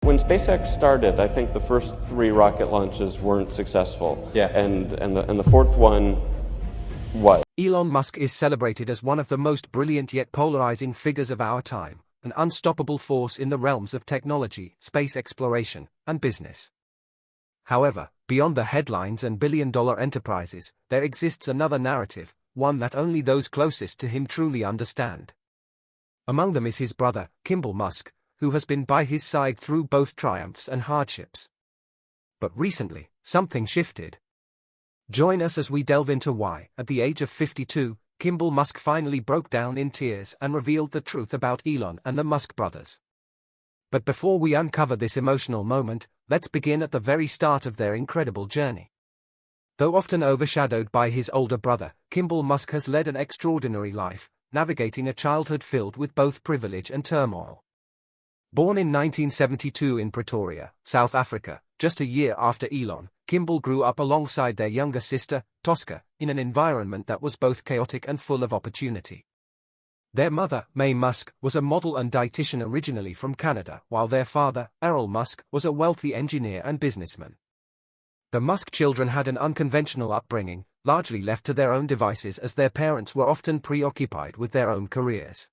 When SpaceX started, I think the first 3 rocket launches weren't successful. Yeah. And the fourth one was. Elon Musk is celebrated as one of the most brilliant yet polarizing figures of our time, an unstoppable force in the realms of technology, space exploration, and business. However, beyond the headlines and billion-dollar enterprises, there exists another narrative, one that only those closest to him truly understand. Among them is his brother, Kimbal Musk, who has been by his side through both triumphs and hardships. But recently, something shifted. Join us as we delve into why, at the age of 52, Kimbal Musk finally broke down in tears and revealed the truth about Elon and the Musk brothers. But before we uncover this emotional moment, let's begin at the very start of their incredible journey. Though often overshadowed by his older brother, Kimbal Musk has led an extraordinary life, navigating a childhood filled with both privilege and turmoil. Born in 1972 in Pretoria, South Africa, just a year after Elon, Kimbal grew up alongside their younger sister, Tosca, in an environment that was both chaotic and full of opportunity. Their mother, May Musk, was a model and dietitian originally from Canada, while their father, Elon Musk, was a wealthy engineer and businessman. The Musk children had an unconventional upbringing, largely left to their own devices as their parents were often preoccupied with their own careers.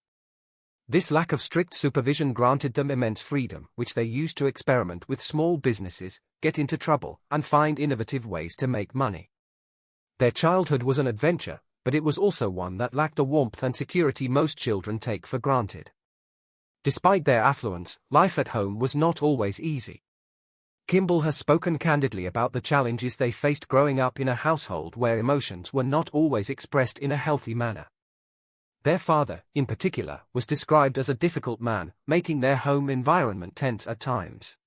This lack of strict supervision granted them immense freedom, which they used to experiment with small businesses, get into trouble, and find innovative ways to make money. Their childhood was an adventure, but it was also one that lacked the warmth and security most children take for granted. Despite their affluence, life at home was not always easy. Kimbal has spoken candidly about the challenges they faced growing up in a household where emotions were not always expressed in a healthy manner. Their father, in particular, was described as a difficult man, making their home environment tense at times.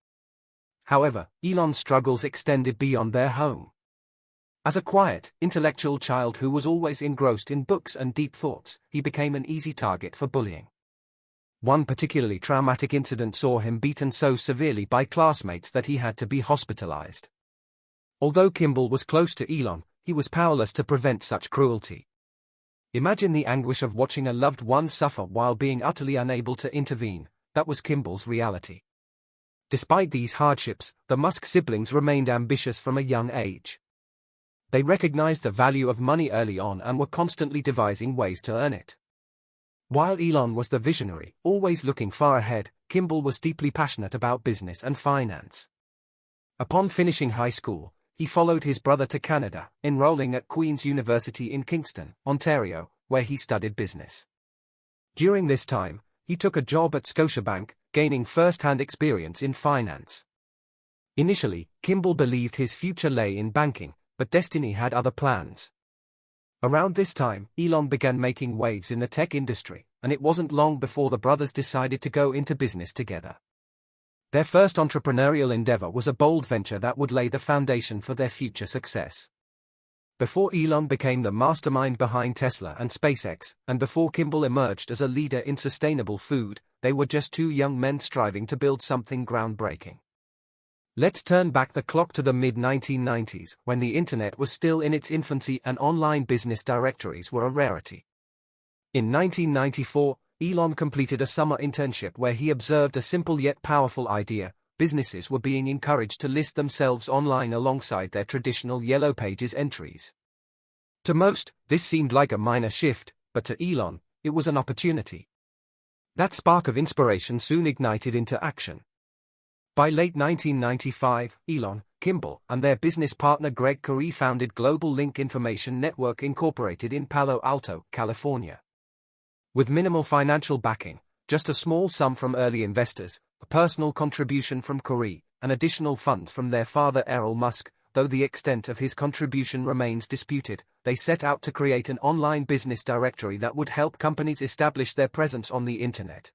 However, Elon's struggles extended beyond their home. As a quiet, intellectual child who was always engrossed in books and deep thoughts, he became an easy target for bullying. One particularly traumatic incident saw him beaten so severely by classmates that he had to be hospitalized. Although Kimbal was close to Elon, he was powerless to prevent such cruelty. Imagine the anguish of watching a loved one suffer while being utterly unable to intervene. That was Kimbal's reality. Despite these hardships, the Musk siblings remained ambitious from a young age. They recognized the value of money early on and were constantly devising ways to earn it. While Elon was the visionary, always looking far ahead, Kimbal was deeply passionate about business and finance. Upon finishing high school, he followed his brother to Canada, enrolling at Queen's University in Kingston, Ontario, where he studied business. During this time, he took a job at Scotiabank, gaining first-hand experience in finance. Initially, Kimbal believed his future lay in banking, but destiny had other plans. Around this time, Elon began making waves in the tech industry, and it wasn't long before the brothers decided to go into business together. Their first entrepreneurial endeavor was a bold venture that would lay the foundation for their future success. Before Elon became the mastermind behind Tesla and SpaceX, and before Kimbal emerged as a leader in sustainable food, they were just 2 young men striving to build something groundbreaking. Let's turn back the clock to the mid-1990s, when the internet was still in its infancy and online business directories were a rarity. In 1994, Elon completed a summer internship where he observed a simple yet powerful idea: businesses were being encouraged to list themselves online alongside their traditional Yellow Pages entries. To most, this seemed like a minor shift, but to Elon, it was an opportunity. That spark of inspiration soon ignited into action. By late 1995, Elon, Kimbal, and their business partner Greg Curry founded Global Link Information Network Incorporated in Palo Alto, California. With minimal financial backing, just a small sum from early investors, a personal contribution from Curry, and additional funds from their father Elon Musk, though the extent of his contribution remains disputed, they set out to create an online business directory that would help companies establish their presence on the internet.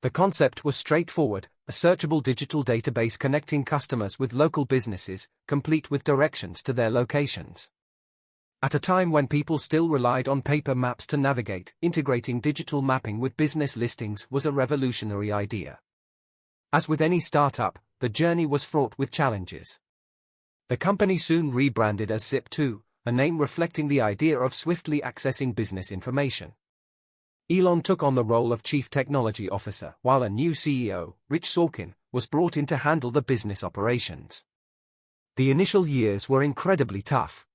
The concept was straightforward: a searchable digital database connecting customers with local businesses, complete with directions to their locations. At a time when people still relied on paper maps to navigate, integrating digital mapping with business listings was a revolutionary idea. As with any startup, the journey was fraught with challenges. The company soon rebranded as Zip2, a name reflecting the idea of swiftly accessing business information. Elon took on the role of Chief Technology Officer, while a new CEO, Rich Sorkin, was brought in to handle the business operations. The initial years were incredibly tough.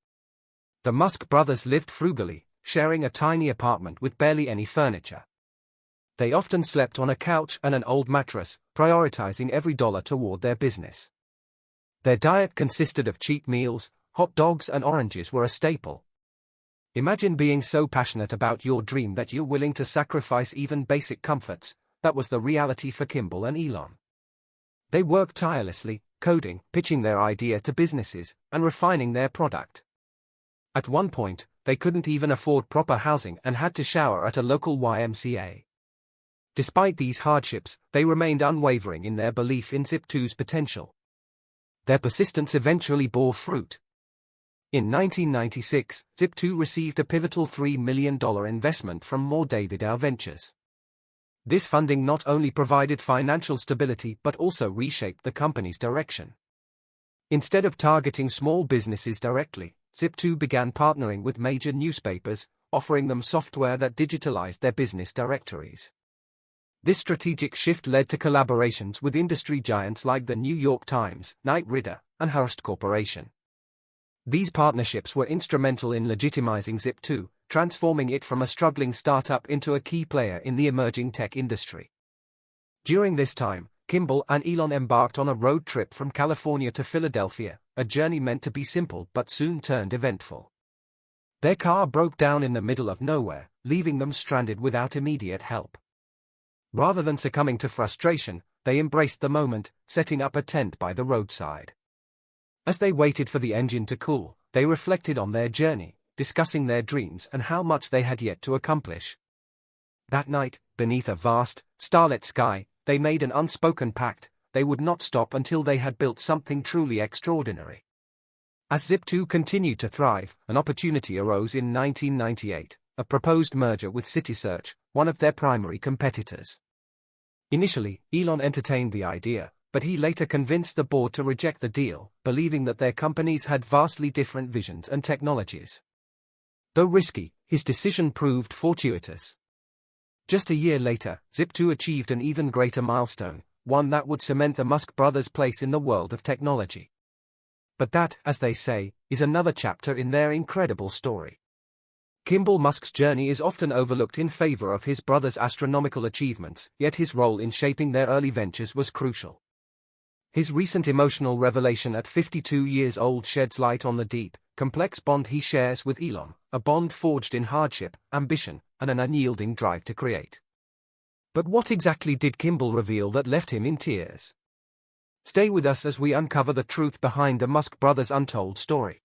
The Musk brothers lived frugally, sharing a tiny apartment with barely any furniture. They often slept on a couch and an old mattress, prioritizing every dollar toward their business. Their diet consisted of cheap meals, hot dogs and oranges were a staple. Imagine being so passionate about your dream that you're willing to sacrifice even basic comforts. That was the reality for Kimbal and Elon. They worked tirelessly, coding, pitching their idea to businesses, and refining their product. At one point, they couldn't even afford proper housing and had to shower at a local YMCA. Despite these hardships, they remained unwavering in their belief in Zip2's potential. Their persistence eventually bore fruit. In 1996, Zip2 received a pivotal $3 million investment from More Davidow Ventures. This funding not only provided financial stability but also reshaped the company's direction. Instead of targeting small businesses directly, Zip2 began partnering with major newspapers, offering them software that digitalized their business directories. This strategic shift led to collaborations with industry giants like the New York Times, Knight Ridder, and Hearst Corporation. These partnerships were instrumental in legitimizing Zip2, transforming it from a struggling startup into a key player in the emerging tech industry. During this time, Kimbal and Elon embarked on a road trip from California to Philadelphia, a journey meant to be simple but soon turned eventful. Their car broke down in the middle of nowhere, leaving them stranded without immediate help. Rather than succumbing to frustration, they embraced the moment, setting up a tent by the roadside. As they waited for the engine to cool, they reflected on their journey, discussing their dreams and how much they had yet to accomplish. That night, beneath a vast, starlit sky, they made an unspoken pact: they would not stop until they had built something truly extraordinary. As Zip2 continued to thrive, an opportunity arose in 1998, a proposed merger with CitySearch, one of their primary competitors. Initially, Elon entertained the idea, but he later convinced the board to reject the deal, believing that their companies had vastly different visions and technologies. Though risky, his decision proved fortuitous. Just a year later, Zip2 achieved an even greater milestone, one that would cement the Musk brothers' place in the world of technology. But that, as they say, is another chapter in their incredible story. Kimbal Musk's journey is often overlooked in favor of his brother's astronomical achievements, yet his role in shaping their early ventures was crucial. His recent emotional revelation at 52 years old sheds light on the deep, complex bond he shares with Elon, a bond forged in hardship, ambition, and an unyielding drive to create. But what exactly did Kimbal reveal that left him in tears? Stay with us as we uncover the truth behind the Musk brothers' untold story.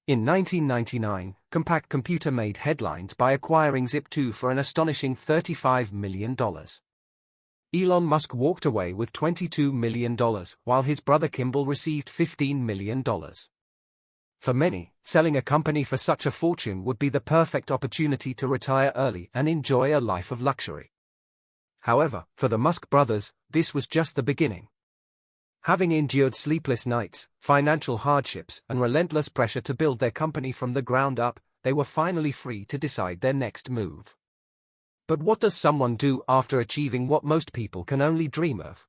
In 1999, Compaq Computer made headlines by acquiring Zip2 for an astonishing $35 million. Elon Musk walked away with $22 million, while his brother Kimbal received $15 million. For many, selling a company for such a fortune would be the perfect opportunity to retire early and enjoy a life of luxury. However, for the Musk brothers, this was just the beginning. Having endured sleepless nights, financial hardships, and relentless pressure to build their company from the ground up, they were finally free to decide their next move. But what does someone do after achieving what most people can only dream of?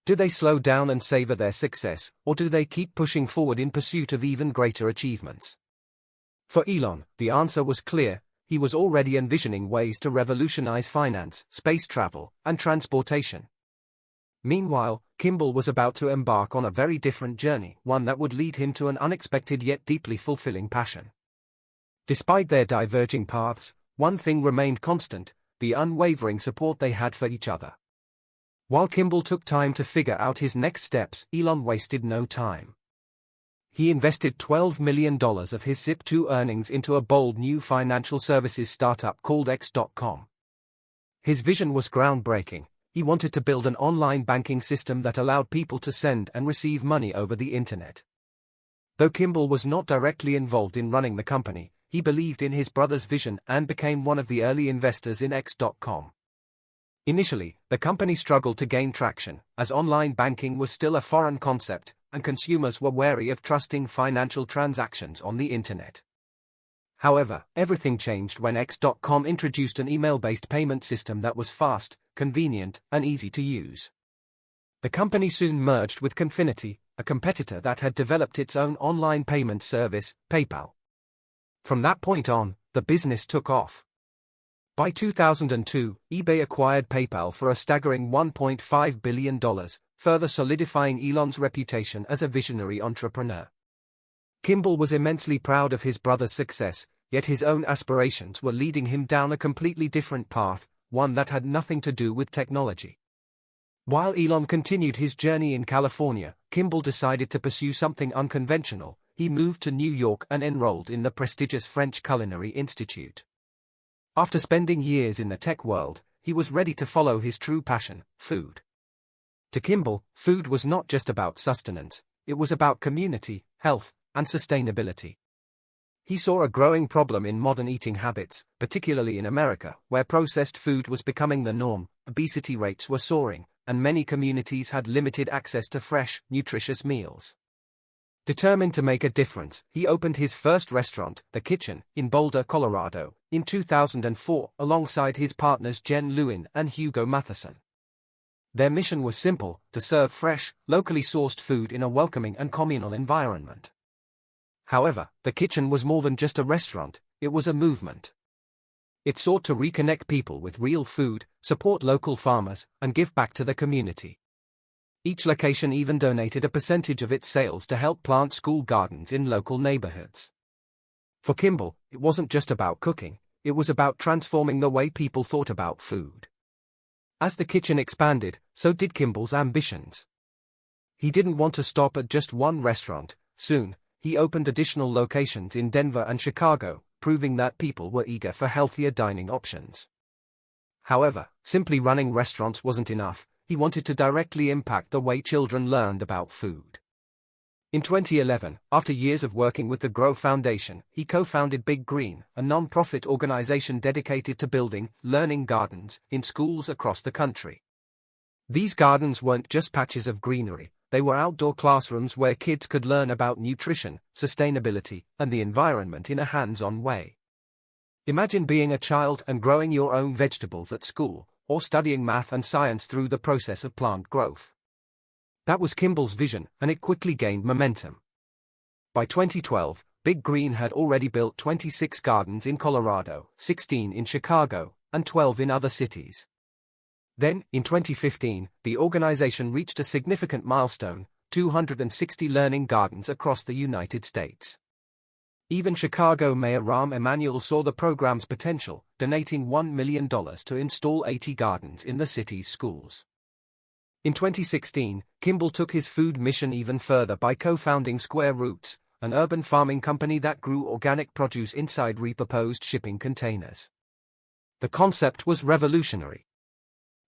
Do they slow down and savor their success, or do they keep pushing forward in pursuit of even greater achievements? For Elon, the answer was clear: he was already envisioning ways to revolutionize finance, space travel, and transportation. Meanwhile, Kimbal was about to embark on a very different journey, one that would lead him to an unexpected yet deeply fulfilling passion. Despite their diverging paths, one thing remained constant: the unwavering support they had for each other. While Kimbal took time to figure out his next steps, Elon wasted no time. He invested $12 million of his Zip2 earnings into a bold new financial services startup called X.com. His vision was groundbreaking. He wanted to build an online banking system that allowed people to send and receive money over the internet. Though Kimbal was not directly involved in running the company, he believed in his brother's vision and became one of the early investors in X.com. Initially, the company struggled to gain traction, as online banking was still a foreign concept, and consumers were wary of trusting financial transactions on the internet. However, everything changed when X.com introduced an email-based payment system that was fast, convenient, and easy to use. The company soon merged with Confinity, a competitor that had developed its own online payment service, PayPal. From that point on, the business took off. By 2002, eBay acquired PayPal for a staggering $1.5 billion, further solidifying Elon's reputation as a visionary entrepreneur. Kimbal was immensely proud of his brother's success, yet his own aspirations were leading him down a completely different path, one that had nothing to do with technology. While Elon continued his journey in California, Kimbal decided to pursue something unconventional. He moved to New York and enrolled in the prestigious French Culinary Institute. After spending years in the tech world, he was ready to follow his true passion, food. To Kimbal, food was not just about sustenance, it was about community, health, and sustainability. He saw a growing problem in modern eating habits, particularly in America, where processed food was becoming the norm, obesity rates were soaring, and many communities had limited access to fresh, nutritious meals. Determined to make a difference, he opened his first restaurant, The Kitchen, in Boulder, Colorado, in 2004, alongside his partners Jen Lewin and Hugo Matheson. Their mission was simple: to serve fresh, locally sourced food in a welcoming and communal environment. However, The Kitchen was more than just a restaurant, it was a movement. It sought to reconnect people with real food, support local farmers, and give back to the community. Each location even donated a percentage of its sales to help plant school gardens in local neighborhoods. For Kimbal, it wasn't just about cooking, it was about transforming the way people thought about food. As The Kitchen expanded, so did Kimbal's ambitions. He didn't want to stop at just one restaurant. Soon, he opened additional locations in Denver and Chicago, proving that people were eager for healthier dining options. However, simply running restaurants wasn't enough. He wanted to directly impact the way children learned about food. In 2011, after years of working with the Grow Foundation, he co-founded Big Green, a non-profit organization dedicated to building learning gardens in schools across the country. These gardens weren't just patches of greenery, they were outdoor classrooms where kids could learn about nutrition, sustainability, and the environment in a hands-on way. Imagine being a child and growing your own vegetables at school, or studying math and science through the process of plant growth. That was Kimbal's vision, and it quickly gained momentum. By 2012, Big Green had already built 26 gardens in Colorado, 16 in Chicago, and 12 in other cities. Then, in 2015, the organization reached a significant milestone: 260 learning gardens across the United States. Even Chicago Mayor Rahm Emanuel saw the program's potential, donating $1 million to install 80 gardens in the city's schools. In 2016, Kimbal took his food mission even further by co-founding Square Roots, an urban farming company that grew organic produce inside repurposed shipping containers. The concept was revolutionary.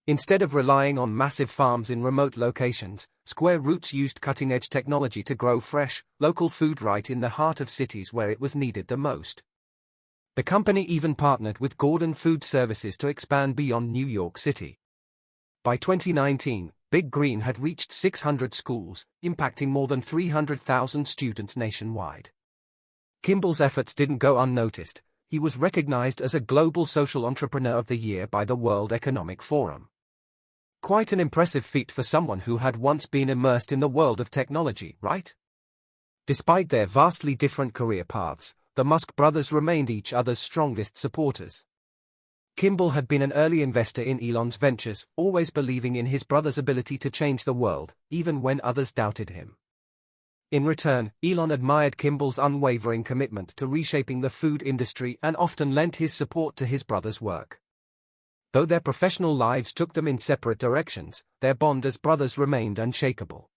Instead of relying on massive farms in remote locations, Square Roots used cutting-edge technology to grow fresh, local food right in the heart of cities where it was needed the most. The company even partnered with Gordon Food Services to expand beyond New York City. By 2019, Big Green had reached 600 schools, impacting more than 300,000 students nationwide. Kimbal's efforts didn't go unnoticed. He was recognized as a Global Social Entrepreneur of the Year by the World Economic Forum. Quite an impressive feat for someone who had once been immersed in the world of technology, right? Despite their vastly different career paths, the Musk brothers remained each other's strongest supporters. Kimbal had been an early investor in Elon's ventures, always believing in his brother's ability to change the world, even when others doubted him. In return, Elon admired Kimbal's unwavering commitment to reshaping the food industry and often lent his support to his brother's work. Though their professional lives took them in separate directions, their bond as brothers remained unshakable.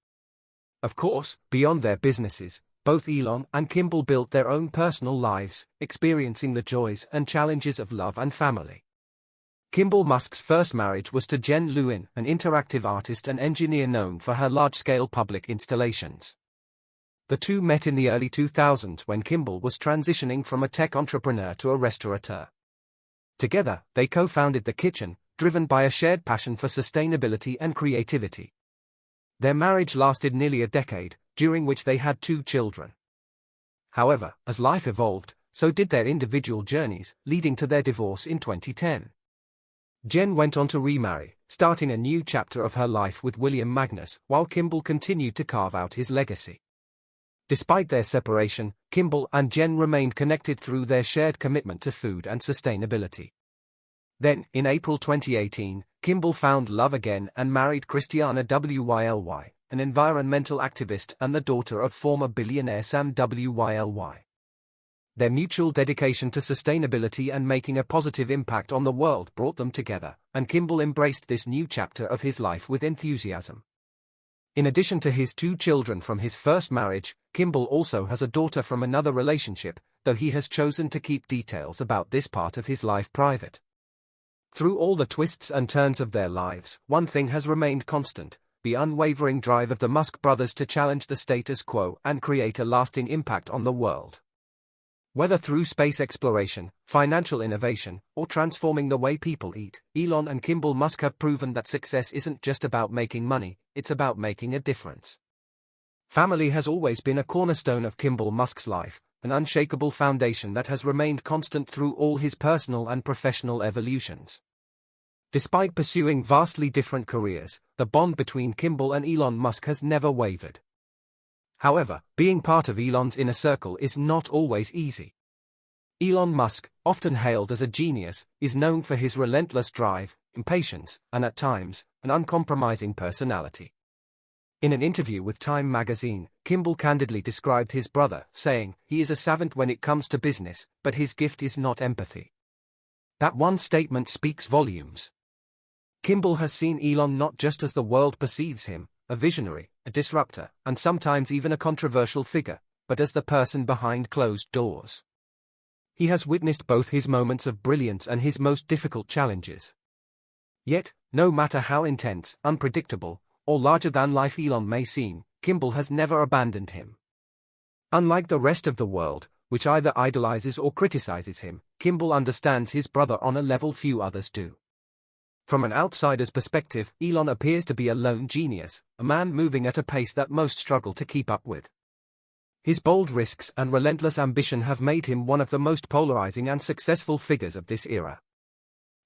Of course, beyond their businesses, both Elon and Kimbal built their own personal lives, experiencing the joys and challenges of love and family. Kimbal Musk's first marriage was to Jen Lewin, an interactive artist and engineer known for her large-scale public installations. The two met in the early 2000s when Kimbal was transitioning from a tech entrepreneur to a restaurateur. Together, they co-founded The Kitchen, driven by a shared passion for sustainability and creativity. Their marriage lasted nearly a decade, during which they had 2 children. However, as life evolved, so did their individual journeys, leading to their divorce in 2010. Jen went on to remarry, starting a new chapter of her life with William Magnus, while Kimbal continued to carve out his legacy. Despite their separation, Kimbal and Jen remained connected through their shared commitment to food and sustainability. Then, in April 2018, Kimbal found love again and married Christiana Wyly, an environmental activist and the daughter of former billionaire Sam Wyly. Their mutual dedication to sustainability and making a positive impact on the world brought them together, and Kimbal embraced this new chapter of his life with enthusiasm. In addition to his 2 children from his first marriage, Kimbal also has a daughter from another relationship, though he has chosen to keep details about this part of his life private. Through all the twists and turns of their lives, one thing has remained constant: the unwavering drive of the Musk brothers to challenge the status quo and create a lasting impact on the world. Whether through space exploration, financial innovation, or transforming the way people eat, Elon and Kimbal Musk have proven that success isn't just about making money, it's about making a difference. Family has always been a cornerstone of Kimbal Musk's life, an unshakable foundation that has remained constant through all his personal and professional evolutions. Despite pursuing vastly different careers, the bond between Kimbal and Elon Musk has never wavered. However, being part of Elon's inner circle is not always easy. Elon Musk, often hailed as a genius, is known for his relentless drive, impatience, and at times, an uncompromising personality. In an interview with Time magazine, Kimbal candidly described his brother, saying, "He is a savant when it comes to business, but his gift is not empathy." That one statement speaks volumes. Kimbal has seen Elon not just as the world perceives him, a visionary, a disruptor, and sometimes even a controversial figure, but as the person behind closed doors. He has witnessed both his moments of brilliance and his most difficult challenges. Yet, no matter how intense, unpredictable, or larger-than-life Elon may seem, Kimbal has never abandoned him. Unlike the rest of the world, which either idolizes or criticizes him, Kimbal understands his brother on a level few others do. From an outsider's perspective, Elon appears to be a lone genius, a man moving at a pace that most struggle to keep up with. His bold risks and relentless ambition have made him one of the most polarizing and successful figures of this era.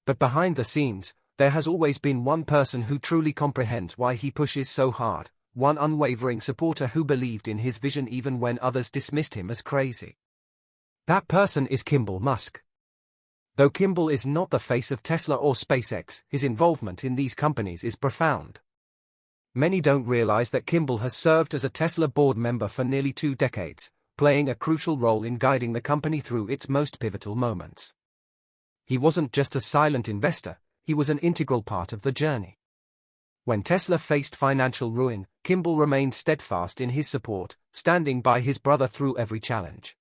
But behind the scenes, there has always been one person who truly comprehends why he pushes so hard, one unwavering supporter who believed in his vision even when others dismissed him as crazy. That person is Kimbal Musk. Though Kimbal is not the face of Tesla or SpaceX, his involvement in these companies is profound. Many don't realize that Kimbal has served as a Tesla board member for nearly 2 decades, playing a crucial role in guiding the company through its most pivotal moments. He wasn't just a silent investor, he was an integral part of the journey. When Tesla faced financial ruin, Kimbal remained steadfast in his support, standing by his brother through every challenge.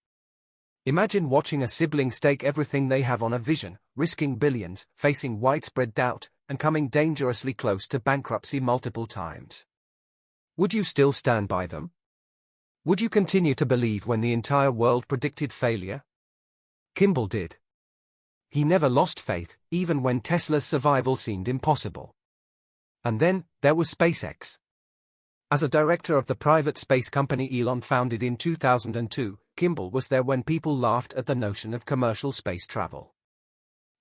Imagine watching a sibling stake everything they have on a vision, risking billions, facing widespread doubt, and coming dangerously close to bankruptcy multiple times. Would you still stand by them? Would you continue to believe when the entire world predicted failure? Kimbal did. He never lost faith, even when Tesla's survival seemed impossible. And then, there was SpaceX. As a director of the private space company Elon founded in 2002, Kimbal was there when people laughed at the notion of commercial space travel.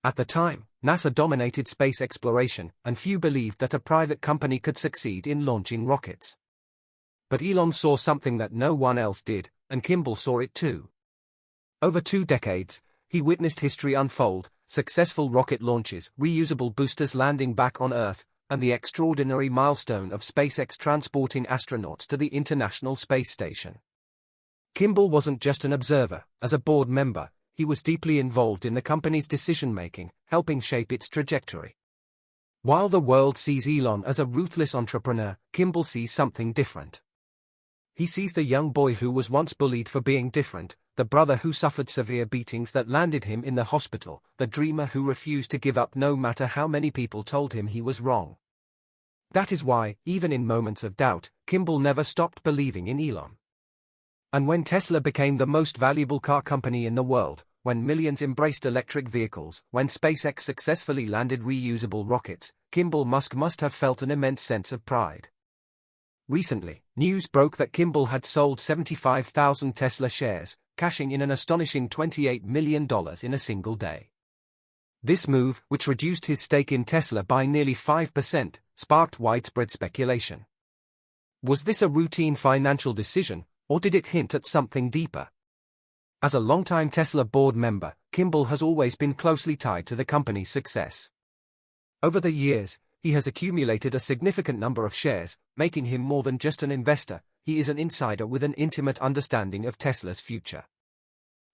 At the time, NASA dominated space exploration, and few believed that a private company could succeed in launching rockets. But Elon saw something that no one else did, and Kimbal saw it too. Over 2 decades, he witnessed history unfold: successful rocket launches, reusable boosters landing back on Earth, and the extraordinary milestone of SpaceX transporting astronauts to the International Space Station. Kimbal wasn't just an observer. As a board member, he was deeply involved in the company's decision-making, helping shape its trajectory. While the world sees Elon as a ruthless entrepreneur, Kimbal sees something different. He sees the young boy who was once bullied for being different, the brother who suffered severe beatings that landed him in the hospital, the dreamer who refused to give up no matter how many people told him he was wrong. That is why, even in moments of doubt, Kimbal never stopped believing in Elon. And when Tesla became the most valuable car company in the world, when millions embraced electric vehicles, when SpaceX successfully landed reusable rockets, Kimbal Musk must have felt an immense sense of pride. Recently, news broke that Kimbal had sold 75,000 Tesla shares, cashing in an astonishing $28 million in a single day. This move, which reduced his stake in Tesla by nearly 5%, sparked widespread speculation. Was this a routine financial decision, or did it hint at something deeper? As a longtime Tesla board member, Kimbal has always been closely tied to the company's success. Over the years, he has accumulated a significant number of shares, making him more than just an investor. He is an insider with an intimate understanding of Tesla's future.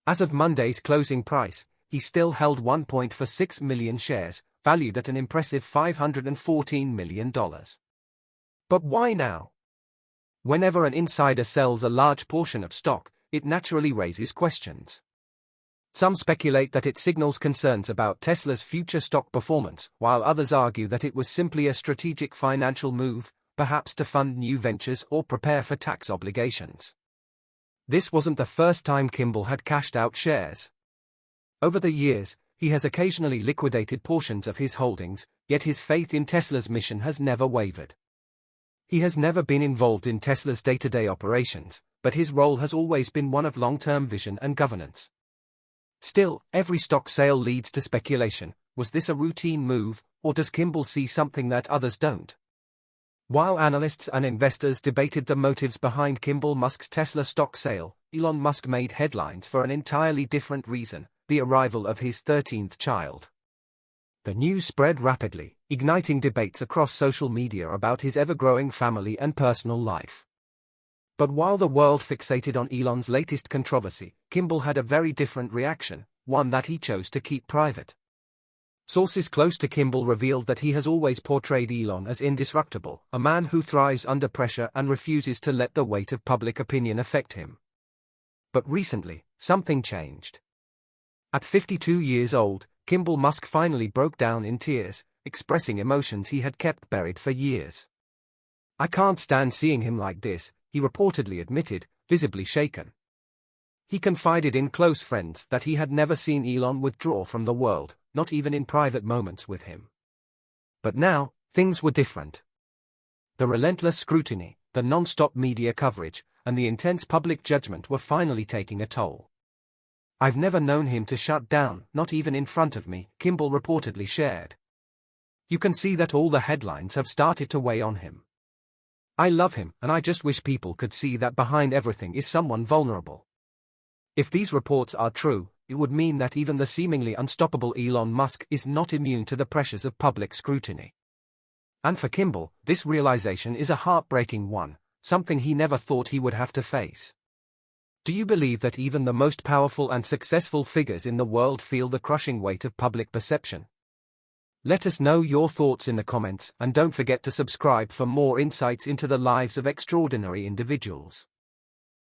As of Monday's closing price, he still held 1.46 million shares, valued at an impressive $514 million. But why now? Whenever an insider sells a large portion of stock, it naturally raises questions. Some speculate that it signals concerns about Tesla's future stock performance, while others argue that it was simply a strategic financial move, perhaps to fund new ventures or prepare for tax obligations. This wasn't the first time Kimbal had cashed out shares. Over the years, he has occasionally liquidated portions of his holdings, yet his faith in Tesla's mission has never wavered. He has never been involved in Tesla's day-to-day operations, but his role has always been one of long-term vision and governance. Still, every stock sale leads to speculation. Was this a routine move, or does Kimbal see something that others don't? While analysts and investors debated the motives behind Kimbal Musk's Tesla stock sale, Elon Musk made headlines for an entirely different reason: the arrival of his 13th child. The news spread rapidly, igniting debates across social media about his ever-growing family and personal life. But while the world fixated on Elon's latest controversy, Kimbal had a very different reaction, one that he chose to keep private. Sources close to Kimbal revealed that he has always portrayed Elon as indestructible, a man who thrives under pressure and refuses to let the weight of public opinion affect him. But recently, something changed. At 52 years old, Kimbal Musk finally broke down in tears, expressing emotions he had kept buried for years. "I can't stand seeing him like this," he reportedly admitted, visibly shaken. He confided in close friends that he had never seen Elon withdraw from the world, not even in private moments with him. But now, things were different. The relentless scrutiny, the non-stop media coverage, and the intense public judgment were finally taking a toll. "I've never known him to shut down, not even in front of me," Kimbal reportedly shared. "You can see that all the headlines have started to weigh on him. I love him, and I just wish people could see that behind everything is someone vulnerable." If these reports are true, it would mean that even the seemingly unstoppable Elon Musk is not immune to the pressures of public scrutiny. And for Kimbal, this realization is a heartbreaking one, something he never thought he would have to face. Do you believe that even the most powerful and successful figures in the world feel the crushing weight of public perception? Let us know your thoughts in the comments, and don't forget to subscribe for more insights into the lives of extraordinary individuals.